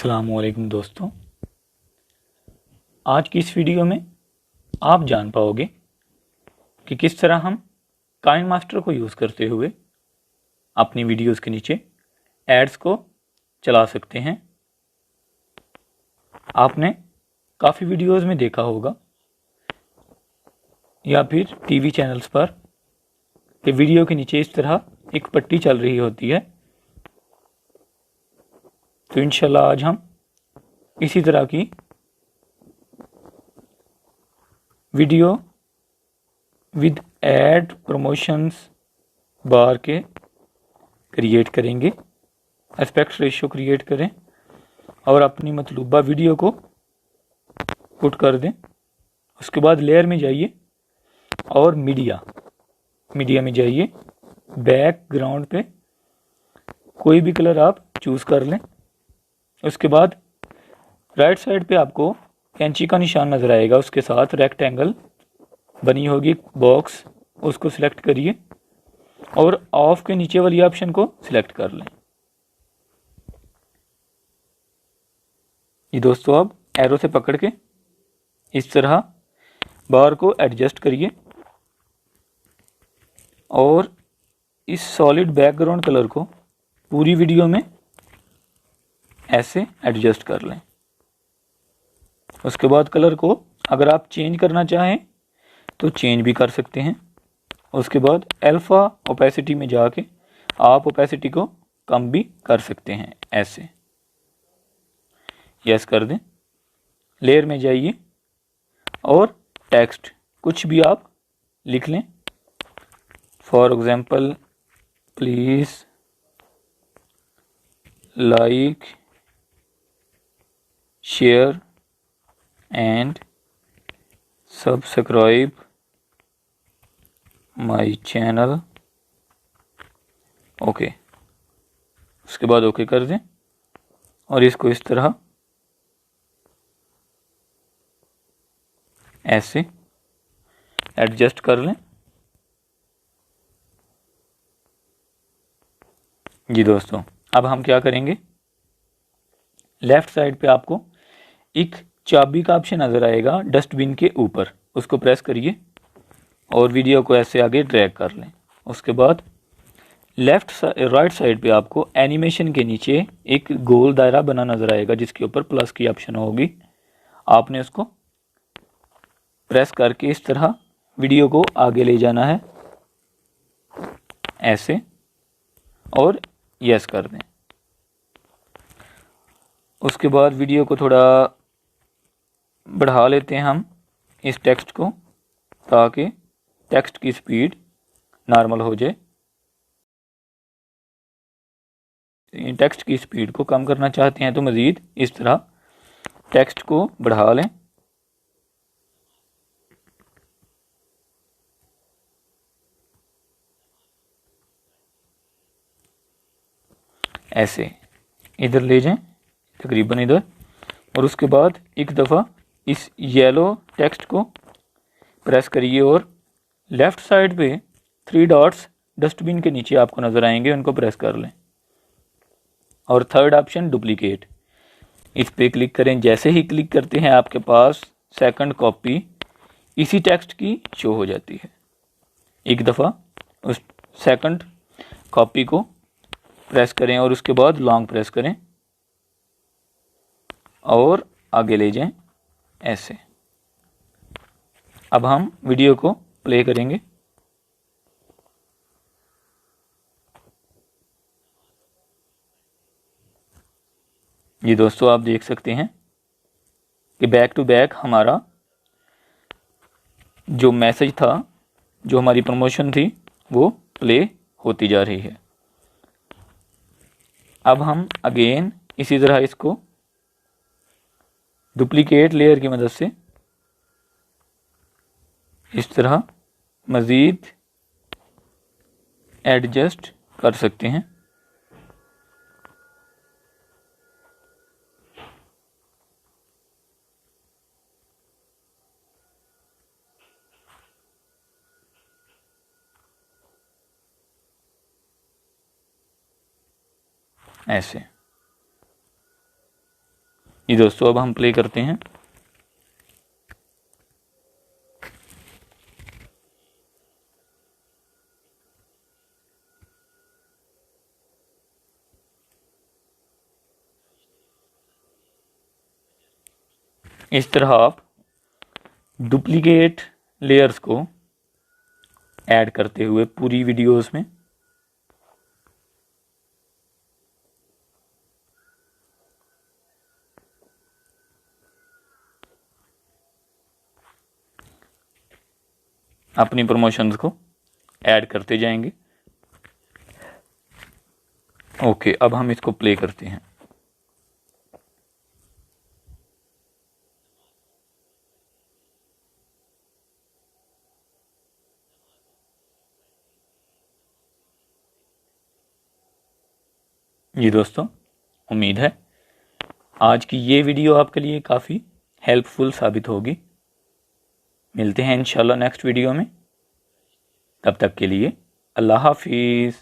अस्सलामुअलैकुम दोस्तों, आज की इस वीडियो में आप जान पाओगे कि किस तरह हम काइन मास्टर को यूज़ करते हुए अपनी वीडियोस के नीचे एड्स को चला सकते हैं। आपने काफ़ी वीडियोस में देखा होगा या फिर टीवी चैनल्स पर कि वीडियो के नीचे इस तरह एक पट्टी चल रही होती है। तो इंशाल्लाह आज हम इसी तरह की वीडियो विद एड प्रमोशंस बार के क्रिएट करेंगे। एस्पेक्ट रेशियो क्रिएट करें और अपनी मतलूबा वीडियो को पुट कर दें। उसके बाद लेयर में जाइए और मीडिया में जाइए। बैकग्राउंड पे कोई भी कलर आप चूज़ कर लें। उसके बाद राइट साइड पे आपको कैंची का निशान नज़र आएगा, उसके साथ रेक्टेंगल बनी होगी बॉक्स, उसको सिलेक्ट करिए और ऑफ के नीचे वाली ऑप्शन को सिलेक्ट कर लें। ये दोस्तों अब एरो से पकड़ के इस तरह बार को एडजस्ट करिए और इस सॉलिड बैकग्राउंड कलर को पूरी वीडियो में ऐसे एडजस्ट कर लें। उसके बाद कलर को अगर आप चेंज करना चाहें तो चेंज भी कर सकते हैं। उसके बाद अल्फ़ा ओपेसिटी में जाके आप ओपेसिटी को कम भी कर सकते हैं। ऐसे यस कर दें। लेयर में जाइए और टेक्स्ट कुछ भी आप लिख लें। For example please like share and subscribe my channel. Okay, उसके बाद ओके कर दें और इसको इस तरह ऐसे एडजस्ट कर लें। जी दोस्तों, अब हम क्या करेंगे, लेफ़्ट साइड पे आपको एक चाबी का ऑप्शन नज़र आएगा डस्टबिन के ऊपर, उसको प्रेस करिए और वीडियो को ऐसे आगे ड्रैग कर लें। उसके बाद राइट साइड पे आपको एनिमेशन के नीचे एक गोल दायरा बना नज़र आएगा जिसके ऊपर प्लस की ऑप्शन होगी। आपने उसको प्रेस करके इस तरह वीडियो को आगे ले जाना है ऐसे और यस कर दें। उसके बाद वीडियो को थोड़ा बढ़ा लेते हैं हम इस टेक्स्ट को, ताकि टेक्स्ट की स्पीड नॉर्मल हो जाए। टेक्स्ट की स्पीड को कम करना चाहते हैं तो मज़ीद इस तरह टेक्स्ट को बढ़ा लें। ऐसे इधर ले जाएं, तकरीबन इधर, और उसके बाद एक दफ़ा इस येलो टेक्स्ट को प्रेस करिए और लेफ़्ट साइड पे 3 डॉट्स डस्टबिन के नीचे आपको नज़र आएंगे, उनको प्रेस कर लें और थर्ड ऑप्शन डुप्लीकेट, इस पे क्लिक करें। जैसे ही क्लिक करते हैं आपके पास सेकंड कॉपी इसी टेक्स्ट की शो हो जाती है। एक दफ़ा उस सेकंड कॉपी को प्रेस करें और उसके बाद लॉन्ग प्रेस करें और आगे ले जाएं ऐसे। अब हम वीडियो को प्ले करेंगे। ये दोस्तों आप देख सकते हैं कि बैक टू बैक हमारा जो मैसेज था, जो हमारी प्रमोशन थी, वो प्ले होती जा रही है। अब हम अगेन इसी तरह इसको डुप्लीकेट लेयर की मदद से इस तरह मज़ीद एडजस्ट कर सकते हैं। ऐसे ये दोस्तों अब हम प्ले करते हैं। इस तरह आप डुप्लीकेट लेयर्स को ऐड करते हुए पूरी वीडियोस में अपनी प्रमोशंस को ऐड करते जाएंगे। ओके, अब हम इसको प्ले करते हैं। जी दोस्तों, उम्मीद है आज की ये वीडियो आपके लिए काफ़ी हेल्पफुल साबित होगी। मिलते हैं इंशाल्लाह नेक्स्ट वीडियो में। तब तक के लिए अल्लाह हाफिज़।